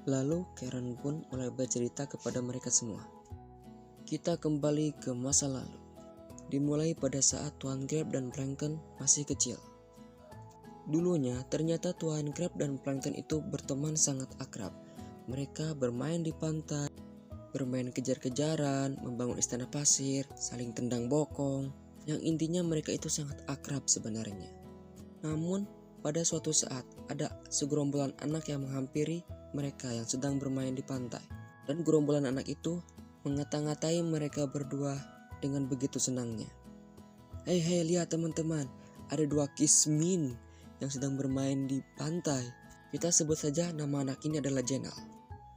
Lalu Karen pun mulai bercerita kepada mereka semua. Kita kembali ke masa lalu. Dimulai pada saat Tuan Crab dan Plankton masih kecil. Dulunya ternyata Tuan Crab dan Plankton itu berteman sangat akrab. Mereka bermain di pantai, bermain kejar-kejaran, membangun istana pasir, saling tendang bokong. Yang intinya mereka itu sangat akrab sebenarnya. Namun pada suatu saat ada segerombolan anak yang menghampiri mereka yang sedang bermain di pantai. Dan gerombolan anak itu mengata-ngatai mereka berdua dengan begitu senangnya. Hei lihat teman-teman, ada dua kismin yang sedang bermain di pantai. Kita sebut saja nama anak ini adalah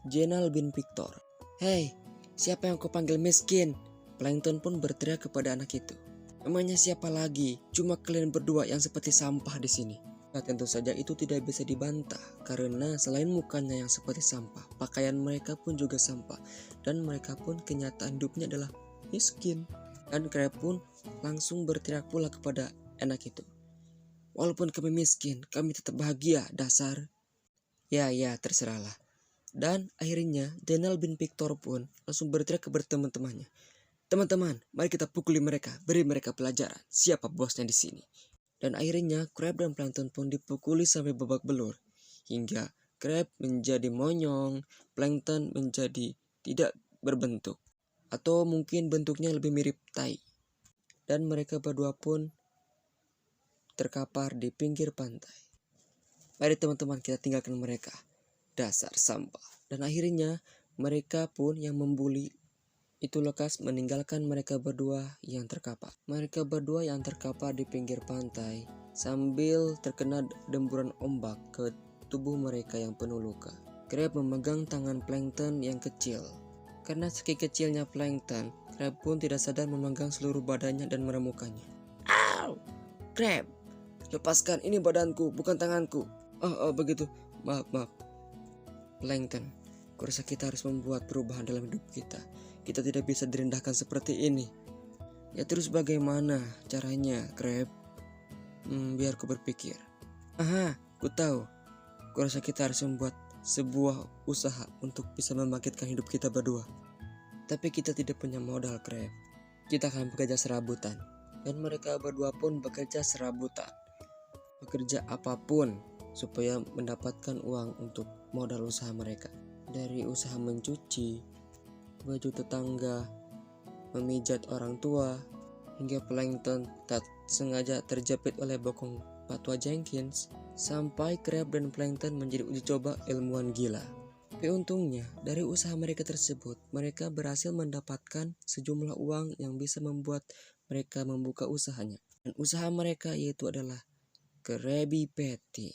Jenal bin Victor. Hei, siapa yang kau panggil miskin? Plankton pun berteriak kepada anak itu. Emangnya siapa lagi? Cuma kalian berdua yang seperti sampah di sini. Nah, tentu saja itu tidak bisa dibantah karena selain mukanya yang seperti sampah, pakaian mereka pun juga sampah dan mereka pun kenyataan hidupnya adalah miskin. Dan Crab pun langsung berteriak pula kepada anak itu. Walaupun kami miskin, kami tetap bahagia, dasar. Ya, terserahlah. Dan akhirnya Jenal bin Victor pun langsung berteriak kepada teman-temannya. Teman-teman, mari kita pukuli mereka, beri mereka pelajaran. Siapa bosnya di sini? Dan akhirnya Crab dan Plankton pun dipukuli sampai babak belur. Hingga Crab menjadi monyong, Plankton menjadi tidak berbentuk. Atau mungkin bentuknya lebih mirip tai. Dan mereka berdua pun terkapar di pinggir pantai. Mari teman-teman kita tinggalkan mereka. Dasar sampah. Dan akhirnya mereka pun yang membuli itu lekas meninggalkan mereka berdua yang terkapar. Mereka berdua yang terkapar di pinggir pantai sambil terkena demburan ombak ke tubuh mereka yang penuh luka. Crab memegang tangan Plankton yang kecil. Karena saking kecilnya Plankton, Crab pun tidak sadar memegang seluruh badannya dan meremukannya. Ow! Crab! Lepaskan, ini badanku, bukan tanganku. Oh begitu. Maaf. Plankton, kurasa kita harus membuat perubahan dalam hidup kita. Kita tidak bisa direndahkan seperti ini. Ya terus bagaimana caranya, Crab? Biar ku berpikir. Aha, ku tahu. Kurasa kita harus membuat sebuah usaha untuk bisa membangkitkan hidup kita berdua. Tapi kita tidak punya modal, Crab. Kita akan bekerja serabutan. Dan mereka berdua pun bekerja serabutan. Bekerja apapun supaya mendapatkan uang untuk modal usaha mereka. Dari usaha mencuci, baju tetangga, memijat orang tua, hingga Plankton tak sengaja terjepit oleh bokong Patua Jenkins, sampai Crab dan Plankton menjadi uji coba ilmuwan gila. Tapi untungnya dari usaha mereka tersebut, mereka berhasil mendapatkan sejumlah uang yang bisa membuat mereka membuka usahanya. Dan usaha mereka yaitu adalah Krabby Patty.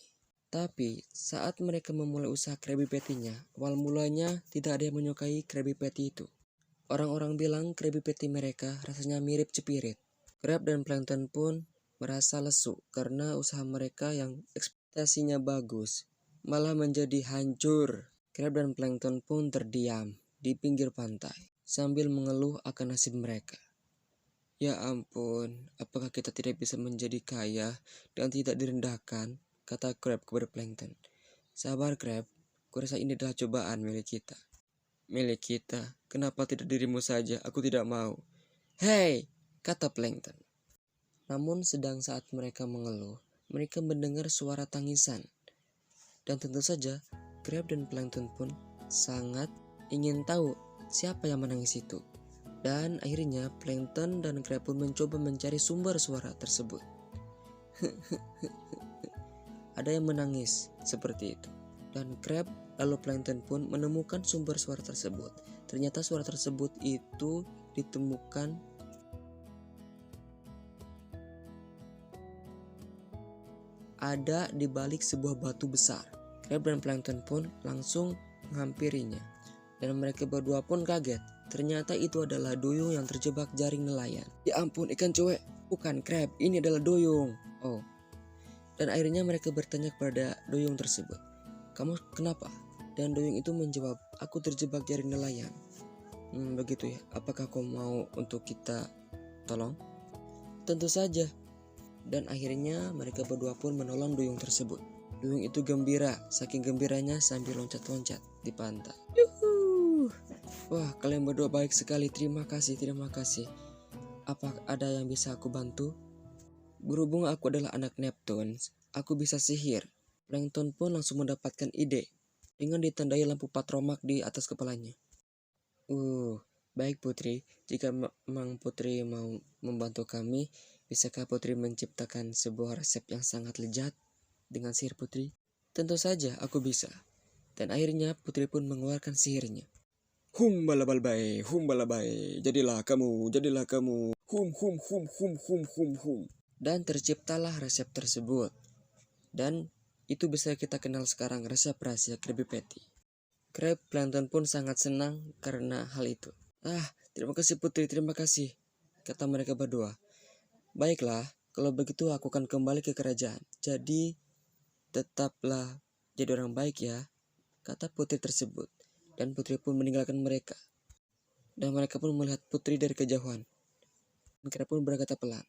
Tapi saat mereka memulai usaha Krabby Patty-nya, awal mulanya tidak ada yang menyukai Krabby Patty itu. Orang-orang bilang Krabby Patty mereka rasanya mirip cepirit. Crab dan Plankton pun merasa lesu karena usaha mereka yang ekspektasinya bagus malah menjadi hancur. Crab dan Plankton pun terdiam di pinggir pantai sambil mengeluh akan nasib mereka. Ya ampun, apakah kita tidak bisa menjadi kaya dan tidak direndahkan? Kata Crab kepada Plankton. Sabar Crab, kurasa ini adalah cobaan milik kita. Milik kita? Kenapa tidak dirimu saja? Aku tidak mau. Hei, kata Plankton. Namun sedang saat mereka mengeluh, mereka mendengar suara tangisan. Dan tentu saja, Crab dan Plankton pun sangat ingin tahu siapa yang menangis itu. Dan akhirnya Plankton dan Crab pun mencoba mencari sumber suara tersebut. Ada yang menangis seperti itu. Dan Crab lalu Plankton pun menemukan sumber suara tersebut. Ternyata suara tersebut itu ditemukan ada di balik sebuah batu besar. Crab dan Plankton pun langsung menghampirinya. Dan mereka berdua pun kaget. Ternyata itu adalah duyung yang terjebak jaring nelayan. Ya ampun, ikan cuek. Bukan Crab, ini adalah duyung. Oh. Dan akhirnya mereka bertanya kepada duyung tersebut, kamu kenapa? Dan duyung itu menjawab, aku terjebak jaring nelayan. Begitu ya, apakah kau mau untuk kita tolong? Tentu saja. Dan akhirnya mereka berdua pun menolong duyung tersebut. Duyung itu gembira, saking gembiranya sambil loncat-loncat di pantai. Yuhu! Wah, kalian berdua baik sekali, terima kasih, terima kasih. Apa ada yang bisa aku bantu? Berhubung aku adalah anak Neptune, aku bisa sihir. Plankton pun langsung mendapatkan ide dengan ditandai lampu patromak di atas kepalanya. Baik Putri, jika memang Putri mau membantu kami, bisakah Putri menciptakan sebuah resep yang sangat lezat dengan sihir Putri? Tentu saja aku bisa. Dan akhirnya Putri pun mengeluarkan sihirnya. Balabalbai, balabai, jadilah kamu, jadilah kamu. Hum. Dan terciptalah resep tersebut. Dan itu bisa kita kenal sekarang resep rahasia Krabby Patty. Crab Plankton pun sangat senang karena hal itu. Terima kasih Putri, terima kasih, kata mereka berdua. Baiklah, kalau begitu aku akan kembali ke kerajaan. Jadi, tetaplah jadi orang baik ya, kata Putri tersebut. Dan Putri pun meninggalkan mereka. Dan mereka pun melihat Putri dari kejauhan. Crab pun berkata pelan,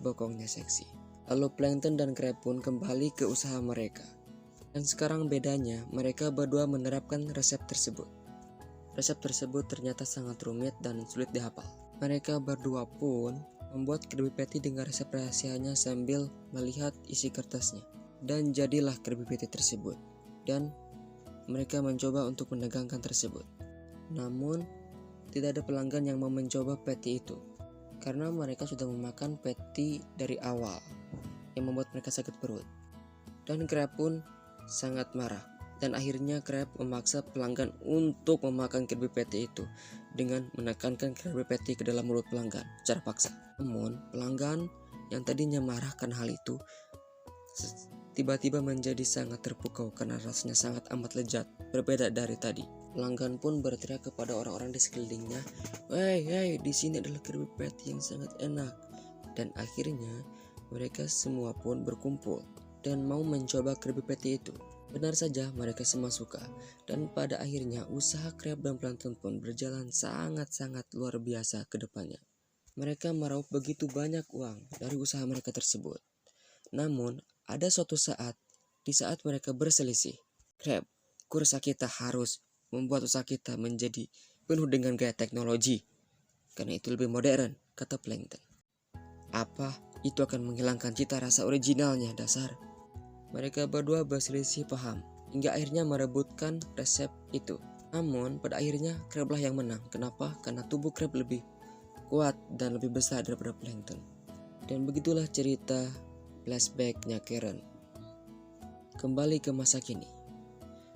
bokongnya seksi. Lalu Plankton dan Crab pun kembali ke usaha mereka. Dan sekarang bedanya, mereka berdua menerapkan resep tersebut. Resep tersebut ternyata sangat rumit dan sulit dihafal. Mereka berdua pun membuat Krabby Patty dengan resep rahasianya sambil melihat isi kertasnya. Dan jadilah Krabby Patty tersebut. Dan mereka mencoba untuk mendagangkan tersebut. Namun, tidak ada pelanggan yang mau mencoba patty itu. Karena mereka sudah memakan patty dari awal, yang membuat mereka sakit perut. Dan Crab pun sangat marah. Dan akhirnya Crab memaksa pelanggan untuk memakan Krabby Patty itu dengan menekankan Krabby Patty ke dalam mulut pelanggan secara paksa. Namun pelanggan yang tadinya marah karena hal itu tiba-tiba menjadi sangat terpukau karena rasanya sangat amat lezat, berbeda dari tadi. Pelanggan pun berteriak kepada orang-orang di sekelilingnya, "Hey, di sini adalah Krabby Patty yang sangat enak." Dan akhirnya mereka semua pun berkumpul dan mau mencoba Krabby Patty itu. Benar saja, mereka semua suka. Dan pada akhirnya usaha Crab dan Plankton pun berjalan sangat-sangat luar biasa ke depannya. Mereka meraup begitu banyak uang dari usaha mereka tersebut. Namun, ada suatu saat, di saat mereka berselisih, Crab, kurasa kita harus membuat usaha kita menjadi penuh dengan gaya teknologi. Karena itu lebih modern, kata Plankton. Apa? Itu akan menghilangkan cita rasa originalnya, dasar. Mereka berdua berselisih paham, hingga akhirnya merebutkan resep itu. Namun, pada akhirnya Crab lah yang menang. Kenapa? Karena tubuh Crab lebih kuat dan lebih besar daripada Plankton. Dan begitulah cerita flashbacknya Karen. Kembali ke masa kini.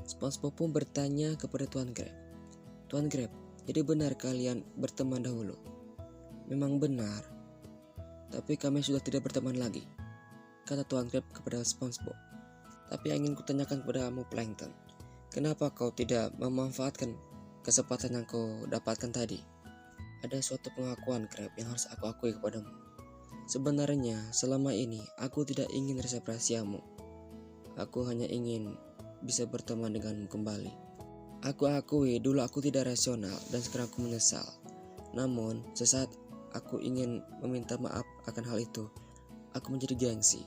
SpongeBob pun bertanya kepada Tuan Crab. Tuan Crab, jadi benar kalian berteman dahulu? Memang benar, tapi kami sudah tidak berteman lagi, kata Tuan Crab kepada SpongeBob. Tapi yang ingin kutanyakan kepadamu Plankton, kenapa kau tidak memanfaatkan kesempatan yang kau dapatkan tadi? Ada suatu pengakuan Crab yang harus aku akui kepadamu. Sebenarnya selama ini aku tidak ingin resep rahasiamu. Aku hanya ingin bisa berteman denganmu kembali. Aku akui dulu aku tidak rasional dan sekarang aku menyesal. Namun sesaat aku ingin meminta maaf akan hal itu, aku menjadi gengsi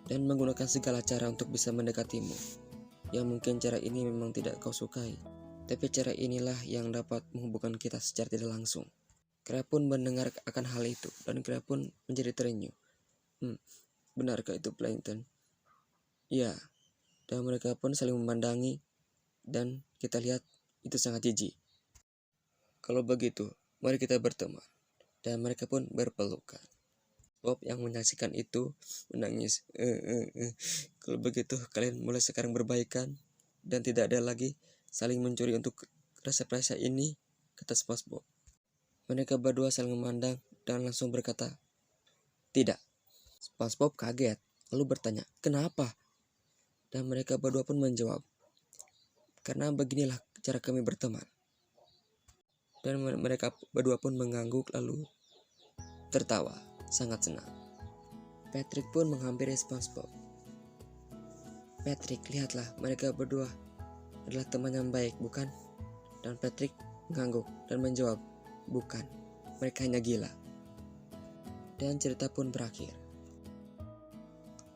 dan menggunakan segala cara untuk bisa mendekatimu. Yang mungkin cara ini memang tidak kau sukai, tapi cara inilah yang dapat menghubungkan kita secara tidak langsung. Crab pun mendengar akan hal itu dan Crab pun menjadi terenyuh. Benarkah itu Plankton? Ya, dan mereka pun saling memandangi dan kita lihat itu sangat jijik. Kalau begitu, mari kita berteman. Dan mereka pun berpelukan. Bob yang menyaksikan itu menangis. Kalau begitu kalian mulai sekarang berbaikan dan tidak ada lagi saling mencuri untuk resep-resep ini, kata SpongeBob. Mereka berdua saling memandang dan langsung berkata, tidak. SpongeBob kaget lalu bertanya, kenapa? Dan mereka berdua pun menjawab, karena beginilah cara kami berteman. Dan mereka berdua pun mengangguk lalu tertawa sangat senang. Patrick pun menghampiri SpongeBob. Patrick, lihatlah, mereka berdua adalah teman yang baik, bukan? Dan Patrick mengangguk dan menjawab, bukan, mereka hanya gila. Dan cerita pun berakhir.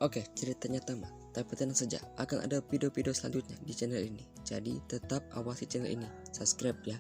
Oke, ceritanya tamat. Tapi tenang saja, akan ada video-video selanjutnya di channel ini. Jadi tetap awasi channel ini, subscribe ya.